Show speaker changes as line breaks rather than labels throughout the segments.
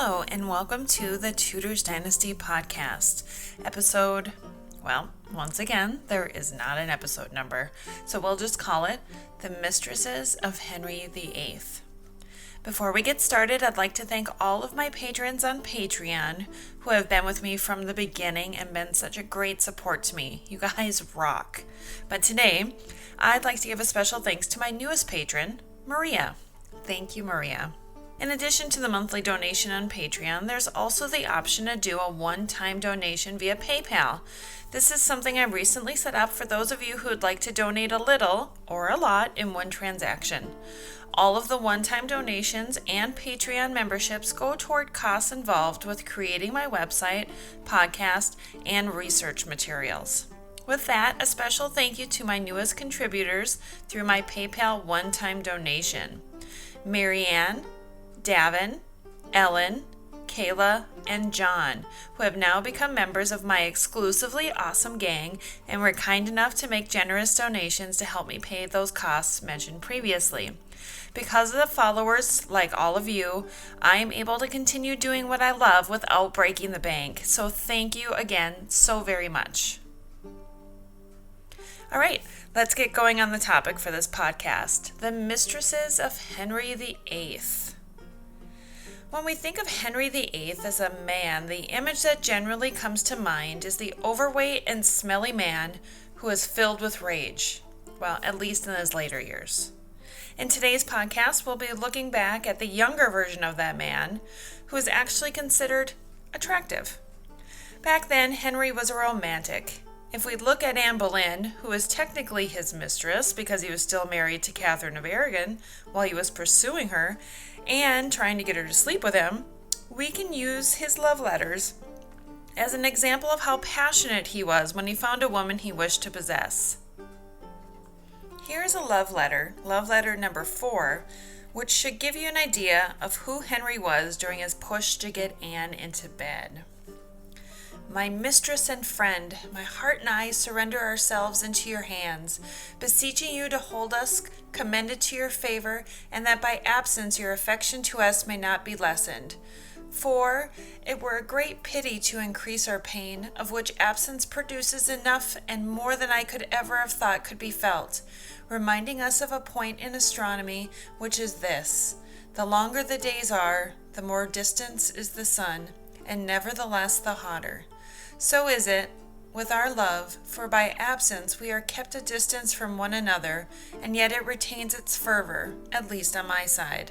Hello, and welcome to the Tudors Dynasty podcast. Episode, once again, there is not an episode number, so we'll just call it The Mistresses of Henry VIII. Before we get started, I'd like to thank all of my patrons on Patreon who have been with me from the beginning and been such a great support to me. You guys rock. But today, I'd like to give a special thanks to my newest patron, Maria. Thank you, Maria. In addition to the monthly donation on Patreon, there's also the option to do a one-time donation via PayPal. This is something I recently set up for those of you who would like to donate a little or a lot in one transaction. All of the one-time donations and Patreon memberships go toward costs involved with creating my website, podcast, and research materials. With that, a special thank you to my newest contributors through my PayPal one-time donation. Marianne, Davin, Ellen, Kayla, and John, who have now become members of my exclusively awesome gang and were kind enough to make generous donations to help me pay those costs mentioned previously. Because of the followers, like all of you, I am able to continue doing what I love without breaking the bank. So thank you again so very much. All right, let's get going on the topic for this podcast, the Mistresses of Henry VIII. When we think of Henry VIII as a man, the image that generally comes to mind is the overweight and smelly man who is filled with rage. Well, at least in his later years. In today's podcast, we'll be looking back at the younger version of that man who is actually considered attractive. Back then, Henry was a romantic. If we look at Anne Boleyn, who is technically his mistress because he was still married to Catherine of Aragon while he was pursuing her and trying to get her to sleep with him, we can use his love letters as an example of how passionate he was when he found a woman he wished to possess. Here's a love letter number 4, which should give you an idea of who Henry was during his push to get Anne into bed. My mistress and friend, my heart and I surrender ourselves into your hands, beseeching you to hold us commended to your favor, and that by absence your affection to us may not be lessened. For it were a great pity to increase our pain, of which absence produces enough and more than I could ever have thought could be felt, reminding us of a point in astronomy, which is this: the longer the days are, the more distant is the sun, and nevertheless the hotter. So is it with our love, for by absence we are kept a distance from one another, and yet it retains its fervor, at least on my side.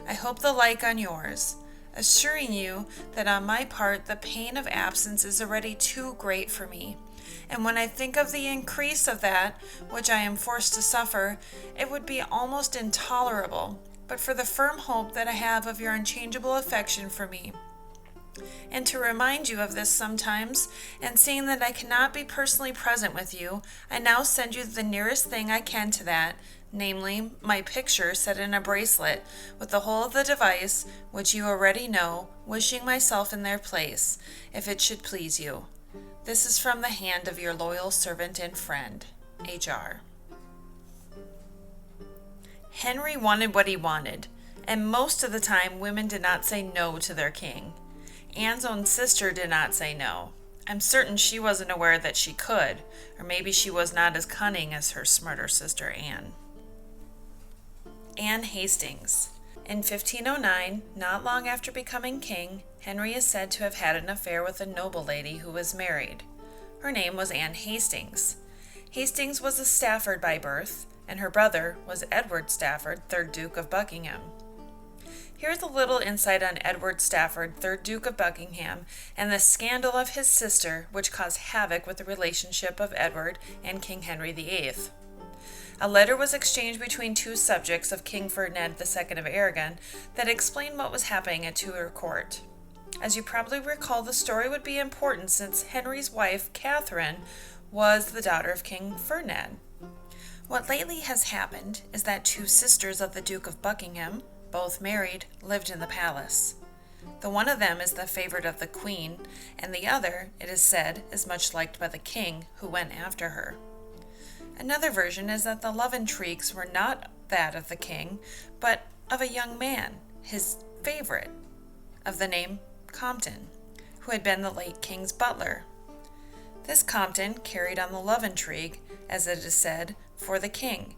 I hope the like on yours, assuring you that on my part the pain of absence is already too great for me, and when I think of the increase of that which I am forced to suffer, it would be almost intolerable, but for the firm hope that I have of your unchangeable affection for me. And to remind you of this sometimes, and seeing that I cannot be personally present with you, I now send you the nearest thing I can to that, namely, my picture set in a bracelet, with the whole of the device, which you already know, wishing myself in their place, if it should please you. This is from the hand of your loyal servant and friend, H.R. Henry wanted what he wanted, and most of the time women did not say no to their king. Anne's own sister did not say no. I'm certain she wasn't aware that she could, or maybe she was not as cunning as her smarter sister Anne. Anne Hastings. In 1509, not long after becoming king, Henry is said to have had an affair with a noble lady who was married. Her name was Anne Hastings. Hastings was a Stafford by birth, and her brother was Edward Stafford, 3rd Duke of Buckingham. Here's a little insight on Edward Stafford, 3rd Duke of Buckingham, and the scandal of his sister, which caused havoc with the relationship of Edward and King Henry VIII. A letter was exchanged between two subjects of King Ferdinand II of Aragon that explained what was happening at Tudor court. As you probably recall, the story would be important since Henry's wife, Catherine, was the daughter of King Ferdinand. What lately has happened is that two sisters of the Duke of Buckingham, both married, lived in the palace. The one of them is the favorite of the queen, and the other, it is said, is much liked by the king, who went after her. Another version is that the love intrigues were not that of the king, but of a young man, his favorite, of the name Compton, who had been the late king's butler. This Compton carried on the love intrigue, as it is said, for the king,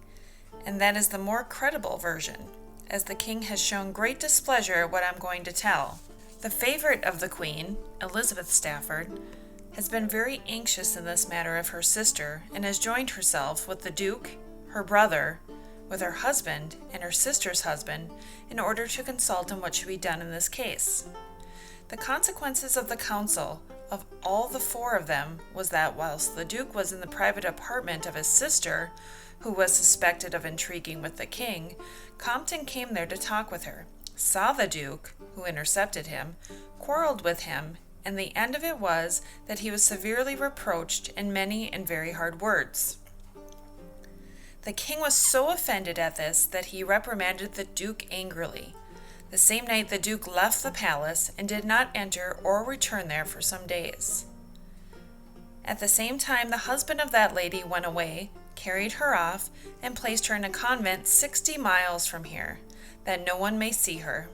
and that is the more credible version, as the king has shown great displeasure at what I'm going to tell. The favorite of the queen, Elizabeth Stafford, has been very anxious in this matter of her sister, and has joined herself with the Duke, her brother, with her husband and her sister's husband, in order to consult on what should be done in this case. The consequences of the council of all the four of them was that whilst the Duke was in the private apartment of his sister, who was suspected of intriguing with the king, Compton came there to talk with her, saw the Duke, who intercepted him, quarreled with him, and the end of it was that he was severely reproached in many and very hard words. The king was so offended at this that he reprimanded the Duke angrily. The same night the Duke left the palace and did not enter or return there for some days. At the same time the husband of that lady went away, carried her off, and placed her in a convent 60 miles from here, that no one may see her.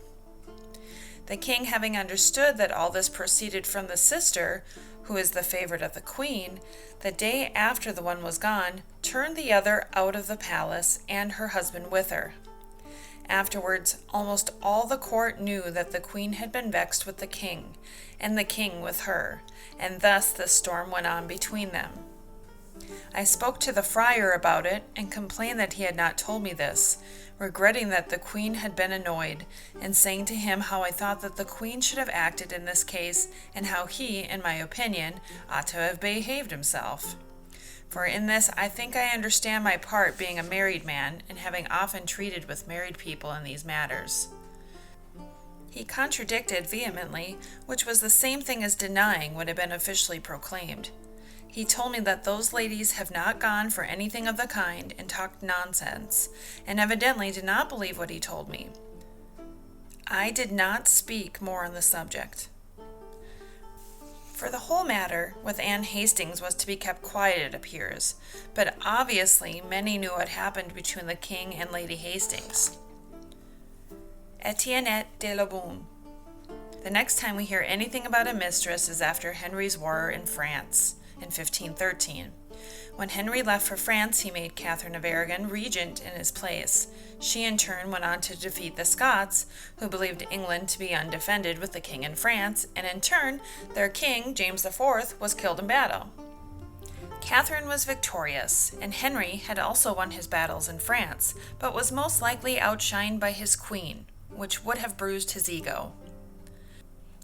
The king, having understood that all this proceeded from the sister, who is the favorite of the queen, the day after the one was gone, turned the other out of the palace, and her husband with her. Afterwards, almost all the court knew that the queen had been vexed with the king, and the king with her, and thus the storm went on between them. I spoke to the friar about it, and complained that he had not told me this, regretting that the queen had been annoyed, and saying to him how I thought that the queen should have acted in this case, and how he, in my opinion, ought to have behaved himself. For in this I think I understand my part, being a married man, and having often treated with married people in these matters. He contradicted vehemently, which was the same thing as denying what had been officially proclaimed. He told me that those ladies have not gone for anything of the kind, and talked nonsense, and evidently did not believe what he told me. I did not speak more on the subject. For the whole matter with Anne Hastings was to be kept quiet, it appears, but obviously many knew what happened between the king and Lady Hastings. Etienne de la Beaune. The next time we hear anything about a mistress is after Henry's war in France in 1513. When Henry left for France, he made Catherine of Aragon regent in his place. She in turn went on to defeat the Scots, who believed England to be undefended with the king in France, and in turn, their king, James IV, was killed in battle. Catherine was victorious, and Henry had also won his battles in France, but was most likely outshined by his queen, which would have bruised his ego.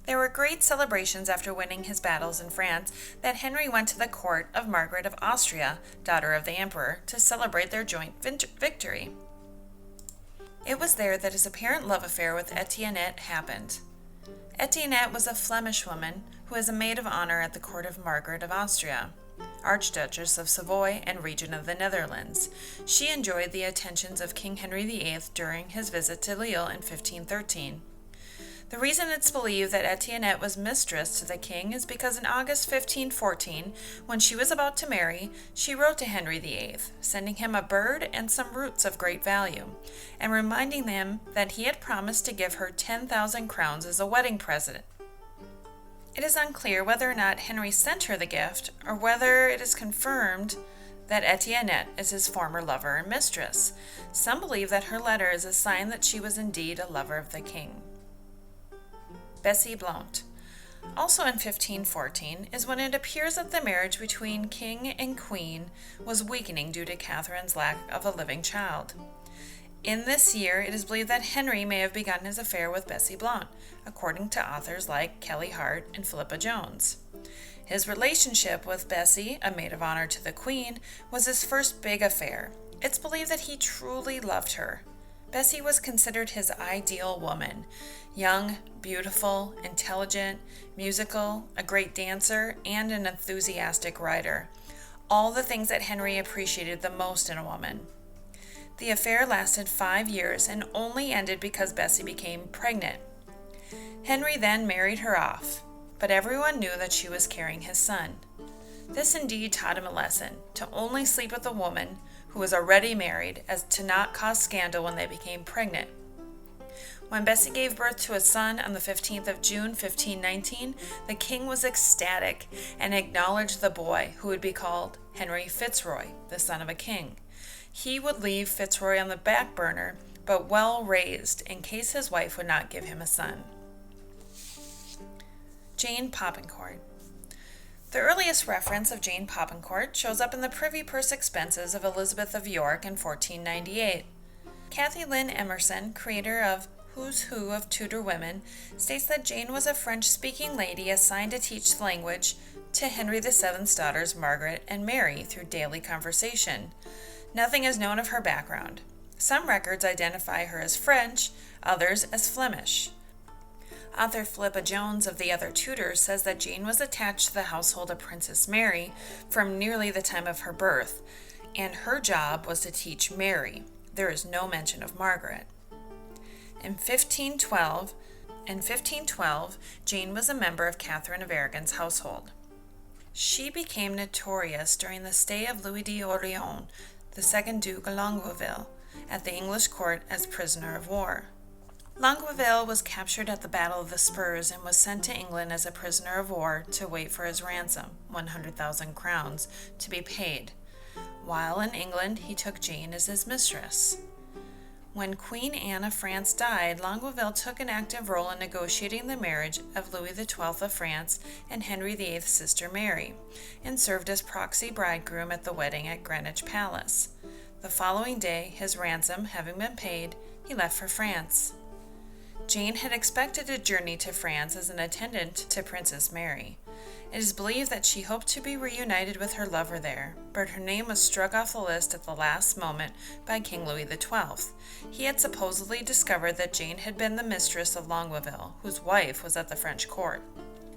There were great celebrations after winning his battles in France that Henry went to the court of Margaret of Austria, daughter of the emperor, to celebrate their joint victory. It was there that his apparent love affair with Etiennette happened. Etiennette was a Flemish woman who was a maid of honor at the court of Margaret of Austria, Archduchess of Savoy and Regent of the Netherlands. She enjoyed the attentions of King Henry VIII during his visit to Lille in 1513. The reason it's believed that Etiennette was mistress to the king is because in August 1514, when she was about to marry, she wrote to Henry VIII, sending him a bird and some roots of great value, and reminding him that he had promised to give her 10,000 crowns as a wedding present. It is unclear whether or not Henry sent her the gift, or whether it is confirmed that Etiennette is his former lover and mistress. Some believe that her letter is a sign that she was indeed a lover of the king. Bessie Blount. Also in 1514 is when it appears that the marriage between king and queen was weakening due to Catherine's lack of a living child. In this year, it is believed that Henry may have begun his affair with Bessie Blount, according to authors like Kelly Hart and Philippa Jones. His relationship with Bessie, a maid of honor to the queen, was his first big affair. It's believed that he truly loved her. Bessie was considered his ideal woman. Young, beautiful, intelligent, musical, a great dancer, and an enthusiastic writer. All the things that Henry appreciated the most in a woman. The affair lasted 5 years and only ended because Bessie became pregnant. Henry then married her off, but everyone knew that she was carrying his son. This indeed taught him a lesson, to only sleep with a woman who was already married, as to not cause scandal when they became pregnant. When Bessie gave birth to a son on the 15th of June, 1519, the king was ecstatic and acknowledged the boy, who would be called Henry Fitzroy, the son of a king. He would leave Fitzroy on the back burner, but well raised, in case his wife would not give him a son. Jane Poppincourt. The earliest reference of Jane Poppincourt shows up in the Privy Purse expenses of Elizabeth of York in 1498. Kathy Lynn Emerson, creator of Who's Who of Tudor Women, states that Jane was a French-speaking lady assigned to teach the language to Henry VII's daughters Margaret and Mary through daily conversation. Nothing is known of her background. Some records identify her as French, others as Flemish. Author Philippa Jones of The Other Tudors says that Jane was attached to the household of Princess Mary from nearly the time of her birth, and her job was to teach Mary. There is no mention of Margaret. In 1512, Jane was a member of Catherine of Aragon's household. She became notorious during the stay of Louis d'Orléans, the second Duke of Longueville, at the English court as prisoner of war. Longueville was captured at the Battle of the Spurs and was sent to England as a prisoner of war to wait for his ransom, 100,000 crowns, to be paid. While in England, he took Jane as his mistress. When Queen Anne of France died, Longueville took an active role in negotiating the marriage of Louis XII of France and Henry VIII's sister Mary, and served as proxy bridegroom at the wedding at Greenwich Palace. The following day, his ransom having been paid, he left for France. Jane had expected a journey to France as an attendant to Princess Mary. It is believed that she hoped to be reunited with her lover there, but her name was struck off the list at the last moment by King Louis XII. He had supposedly discovered that Jane had been the mistress of Longueville, whose wife was at the French court.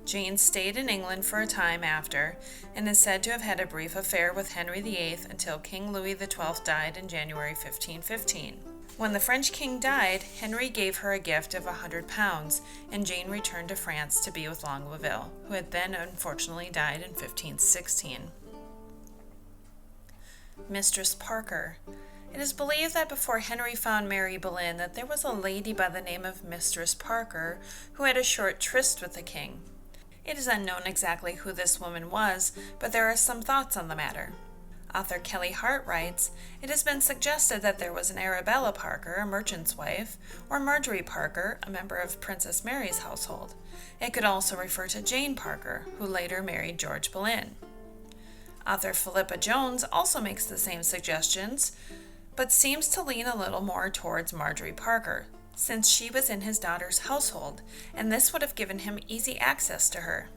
Jane stayed in England for a time after, and is said to have had a brief affair with Henry VIII until King Louis XII died in January 1515. When the French king died, Henry gave her a gift of £100, and Jane returned to France to be with Longueville, who had then unfortunately died in 1516. Mistress Parker. It is believed that before Henry found Mary Boleyn that there was a lady by the name of Mistress Parker who had a short tryst with the king. It is unknown exactly who this woman was, but there are some thoughts on the matter. Author Kelly Hart writes, "It has been suggested that there was an Arabella Parker, a merchant's wife, or Marjorie Parker, a member of Princess Mary's household. It could also refer to Jane Parker, who later married George Boleyn." Author Philippa Jones also makes the same suggestions, but seems to lean a little more towards Marjorie Parker, since she was in his daughter's household, and this would have given him easy access to her.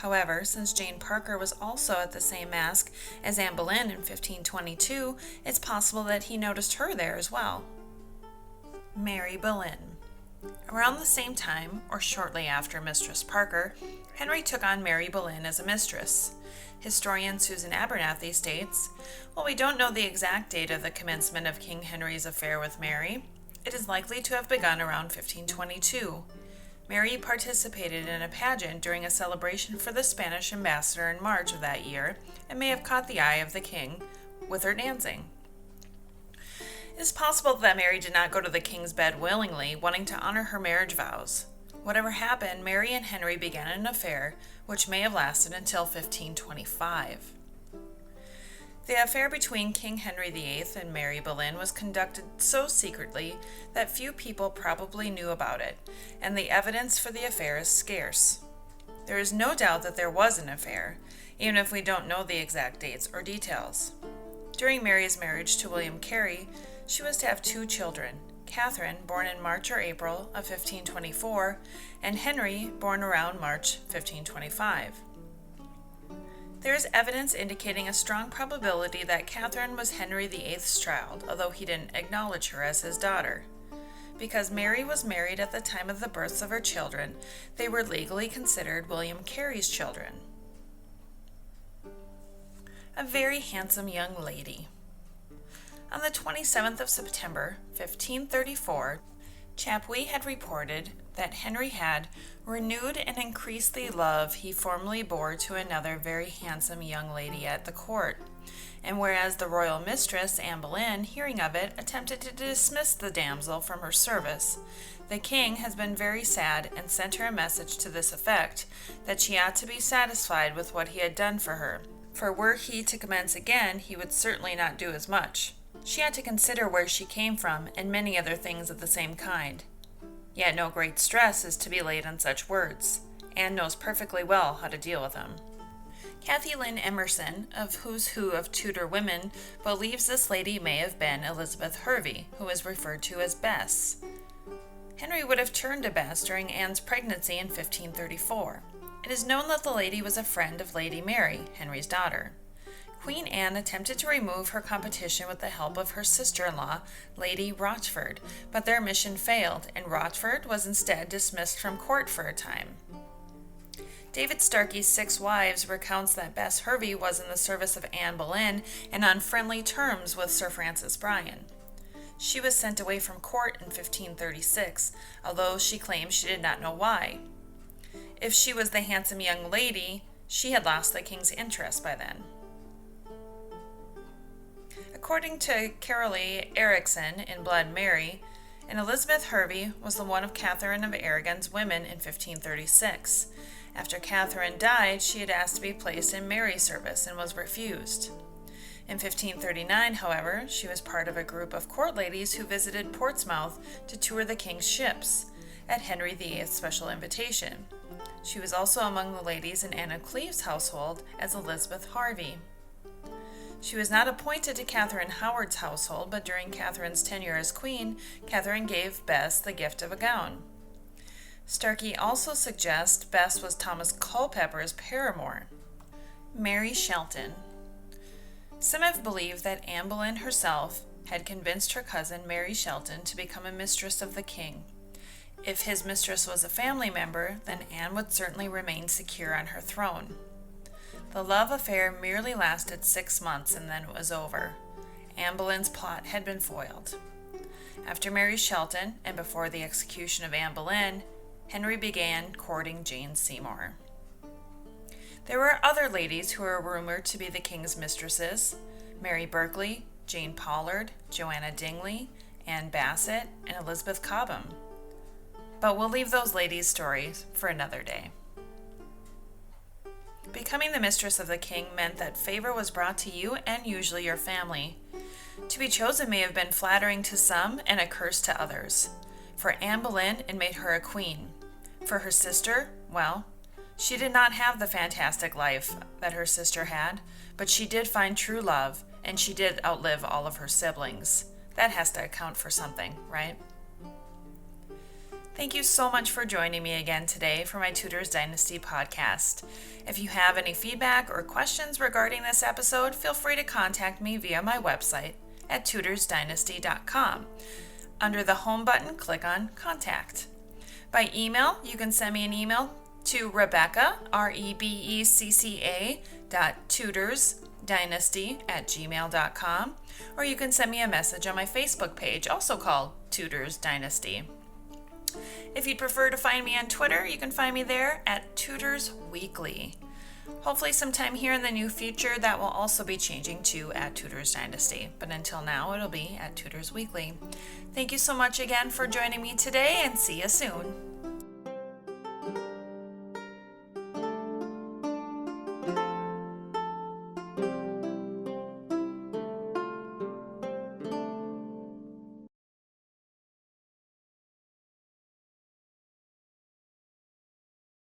However, since Jane Parker was also at the same masque as Anne Boleyn in 1522, it's possible that he noticed her there as well. Mary Boleyn. Around the same time, or shortly after Mistress Parker, Henry took on Mary Boleyn as a mistress. Historian Susan Abernathy states, "While we don't know the exact date of the commencement of King Henry's affair with Mary, it is likely to have begun around 1522. Mary participated in a pageant during a celebration for the Spanish ambassador in March of that year and may have caught the eye of the king with her dancing. It is possible that Mary did not go to the king's bed willingly, wanting to honor her marriage vows. Whatever happened, Mary and Henry began an affair which may have lasted until 1525. The affair between King Henry VIII and Mary Boleyn was conducted so secretly that few people probably knew about it, and the evidence for the affair is scarce. There is no doubt that there was an affair, even if we don't know the exact dates or details. During Mary's marriage to William Carey, she was to have 2 children, Catherine, born in March or April of 1524, and Henry, born around March 1525. There is evidence indicating a strong probability that Catherine was Henry VIII's child, although he didn't acknowledge her as his daughter. Because Mary was married at the time of the births of her children, they were legally considered William Carey's children. A very handsome young lady. On the 27th of September, 1534, Chapuis had reported that Henry had renewed and increased the love he formerly bore to another very handsome young lady at the court, and whereas the royal mistress, Anne Boleyn, hearing of it, attempted to dismiss the damsel from her service, the king has been very sad and sent her a message to this effect, that she ought to be satisfied with what he had done for her, for were he to commence again, he would certainly not do as much. She had to consider where she came from, and many other things of the same kind. Yet no great stress is to be laid on such words. Anne knows perfectly well how to deal with them. Kathy Lynn Emerson, of Who's Who of Tudor Women, believes this lady may have been Elizabeth Hervey, who is referred to as Bess. Henry would have turned to Bess during Anne's pregnancy in 1534. It is known that the lady was a friend of Lady Mary, Henry's daughter. Queen Anne attempted to remove her competition with the help of her sister-in-law, Lady Rochford, but their mission failed, and Rochford was instead dismissed from court for a time. David Starkey's Six Wives recounts that Bess Hervey was in the service of Anne Boleyn and on friendly terms with Sir Francis Bryan. She was sent away from court in 1536, although she claims she did not know why. If she was the handsome young lady, she had lost the king's interest by then. According to Carolee Erickson in Blood Mary, and Elizabeth Hervey was the one of Catherine of Aragon's women in 1536. After Catherine died, she had asked to be placed in Mary's service and was refused. In 1539, however, she was part of a group of court ladies who visited Portsmouth to tour the king's ships, at Henry VIII's special invitation. She was also among the ladies in Anne of Cleves' household as Elizabeth Hervey. She was not appointed to Catherine Howard's household, but during Catherine's tenure as queen, Catherine gave Bess the gift of a gown. Starkey also suggests Bess was Thomas Culpeper's paramour. Mary Shelton. Some have believed that Anne Boleyn herself had convinced her cousin Mary Shelton to become a mistress of the king. If his mistress was a family member, then Anne would certainly remain secure on her throne. The love affair merely lasted 6 months and then it was over. Anne Boleyn's plot had been foiled. After Mary Shelton, and before the execution of Anne Boleyn, Henry began courting Jane Seymour. There were other ladies who were rumored to be the king's mistresses: Mary Berkeley, Jane Pollard, Joanna Dingley, Anne Bassett, and Elizabeth Cobham. But we'll leave those ladies' stories for another day. Becoming the mistress of the king meant that favor was brought to you and usually your family. To be chosen may have been flattering to some and a curse to others. For Anne Boleyn, it made her a queen. For her sister, well, she did not have the fantastic life that her sister had, but she did find true love, and she did outlive all of her siblings. That has to account for something, right? Thank you so much for joining me again today for my Tudors Dynasty podcast. If you have any feedback or questions regarding this episode, feel free to contact me via my website at tudorsdynasty.com. Under the home button, click on Contact. By email, you can send me an email to Rebecca, REBECCA, tudorsdynasty@gmail.com, or you can send me a message on my Facebook page, also called Tudors Dynasty. If you'd prefer to find me on Twitter, you can find me there at Tudors Weekly. Hopefully sometime here in the near future that will also be changing to at Tudors Dynasty, but until now it'll be at Tudors Weekly. Thank you so much again for joining me today, and see you soon.